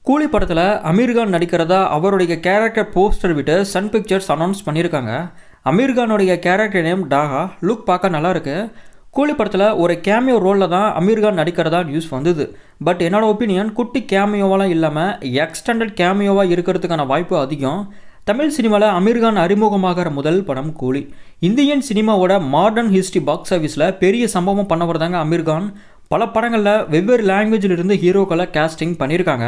கூலி படத்தில் அமீர் கான் நடிக்கிறதா அவருடைய கேரக்டர் போஸ்டர் விட்டு சன் பிக்சர்ஸ் அனௌன்ஸ் பண்ணியிருக்காங்க. அமீர் கானுடைய கேரக்டர் நேம் டாகா. லுக் பார்க்க நல்லா இருக்கு. கூலி படத்தில் ஒரு கேமியோ ரோலில் தான் அமீர் கான் நடிக்கிறதா நியூஸ் வந்தது. பட் என்னோட ஒப்பீனியன் குட்டி கேமியோவெல்லாம் இல்லாமல் எக்ஸ்டெண்டட் கேமியோவாக இருக்கிறதுக்கான வாய்ப்பு அதிகம். தமிழ் சினிமாவில் அமீர் கான் அறிமுகமாகிற முதல் படம் கூலி. இந்தியன் சினிமாவோட மாடர்ன் ஹிஸ்ட்ரி பாக்ஸ் ஆஃபீஸில் பெரிய சம்பவம் பண்ணவர் தாங்க அமீர் கான். பல படங்களில் வெவ்வேறு லாங்குவேஜிலிருந்து ஹீரோக்களை கேஸ்டிங் பண்ணியிருக்காங்க.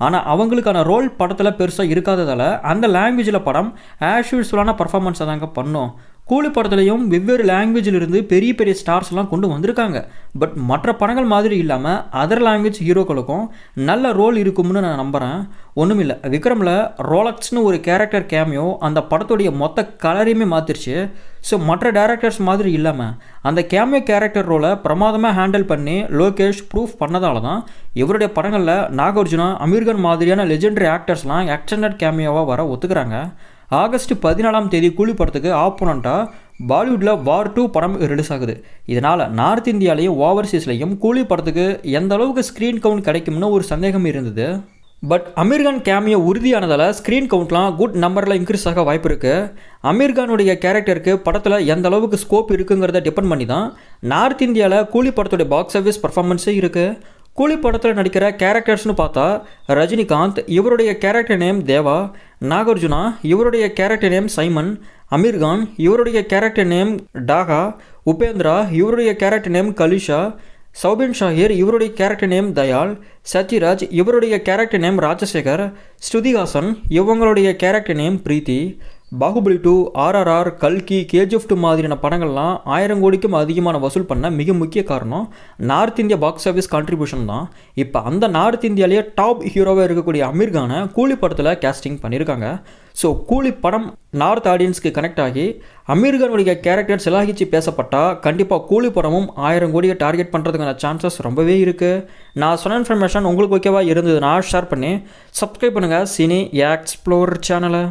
ஆனால் அவங்களுக்கான ரோல் படத்தில் பெருசாக இருக்காததால் அந்த லாங்குவேஜில் படம் ஆஸ் யூஸ்வலான பர்ஃபார்மன்ஸை தாங்க பண்ணோம். கூலி படத்துலையும் வெவ்வேறு லாங்குவேஜிலிருந்து பெரிய பெரிய ஸ்டார்ஸ்லாம் கொண்டு வந்திருக்காங்க. பட் மற்ற படங்கள் மாதிரி இல்லாமல் அதர் லாங்குவேஜ் ஹீரோக்களுக்கும் நல்ல ரோல் இருக்கும்னு நான் நம்புகிறேன். ஒன்றுமில்லை, விக்ரமில் ரோலக்ஸ்னு ஒரு கேரக்டர் கேமியோ அந்த படத்துடைய மொத்த கலரையுமே மாற்றிருச்சு. ஸோ மற்ற டேரக்டர்ஸ் மாதிரி இல்லாமல் அந்த கேமியோ கேரக்டர் ரோலை பிரமாதமாக ஹேண்டில் பண்ணி லோகேஷ் ப்ரூஃப் பண்ணதால தான் இவருடைய படங்களில் நாகார்ஜுனா, அமீர் கான் மாதிரியான லெஜெண்டரி ஆக்டர்ஸ்லாம் எக்ஸ்டெண்டட் கேமியோவாக வர ஒத்துக்கிறாங்க. ஆகஸ்ட் 14 கூலி படத்துக்கு ஆப்போனண்ட்டாக பாலிவுட்டில் வார் 2 படம் ரிலீஸ் ஆகுது. இதனால் நார்த் இந்தியாலையும் ஓவர்சீஸ்லையும் கூலி படத்துக்கு எந்த அளவுக்கு ஸ்க்ரீன் கவுண்ட் கிடைக்கும்னு ஒரு சந்தேகம் இருந்தது. பட் அமீர் கான் கேமியோ உறுதியானதால் ஸ்க்ரீன் கவுண்ட்லாம் குட் நம்பரில் இன்க்ரீஸ் ஆக வாய்ப்பு இருக்குது. அமீர் கானுடைய கேரக்டருக்கு படத்தில் எந்த அளவுக்கு ஸ்கோப் இருக்குங்கிறத டிபெண்ட் பண்ணி தான் நார்த் இந்தியாவில் கூலி படத்துடைய பாக்ஸ் ஆஃபீஸ் பர்ஃபார்மன்ஸே இருக்குது. கூலி படத்தில் நடிக்கிற கேரக்டர்ஸ்னு பார்த்தா ரஜினிகாந்த், இவருடைய கேரக்டர் நேம் தேவா. நாகார்ஜுனா, இவருடைய character name Simon. Aamir Khan, இவருடைய கேரக்டர் நேம் டாகா. உபேந்திரா, இவருடைய கேரக்டர் நேம் கலிஷா. சௌபின் ஷாஹிர், இவருடைய கேரக்டர் நேம் தயால். சத்யராஜ், இவருடைய கேரக்டர் நேம் ராஜசேகர். ஸ்ருதிஹாசன், இவங்களுடைய கேரக்டர் நேம் பிரீத்தி. பாகுபலி 2, RRR, கல்கி, KGF 2 மாதிரியான படங்கள்லாம் 1000 கோடிக்கும் அதிகமான வசூல் பண்ண மிக முக்கிய காரணம் north India box office contribution தான். இப்போ அந்த நார்த் இந்தியாலேயே டாப் ஹீரோவாக இருக்கக்கூடிய அமீர் கானை கூலி படத்தில் கேஸ்டிங் பண்ணியிருக்காங்க. ஸோ கூலி படம் நார்த் ஆடியன்ஸ்க்கு கனெக்ட் ஆகி அமீர் கானுடைய கேரக்டர் சிலாகிச்சு பேசப்பட்டால் கண்டிப்பாக கூலி படமும் 1000 கோடியை டார்கெட் பண்ணுறதுக்கான சான்சஸ் ரொம்பவே இருக்குது. நான் சொன்ன இன்ஃபர்மேஷன் உங்களுக்கு ஓகேவா இருந்ததுன்னா ஷேர் பண்ணி சப்ஸ்கிரைப் பண்ணுங்கள் சினி எக்ஸ்ப்ளோர் சேனலை.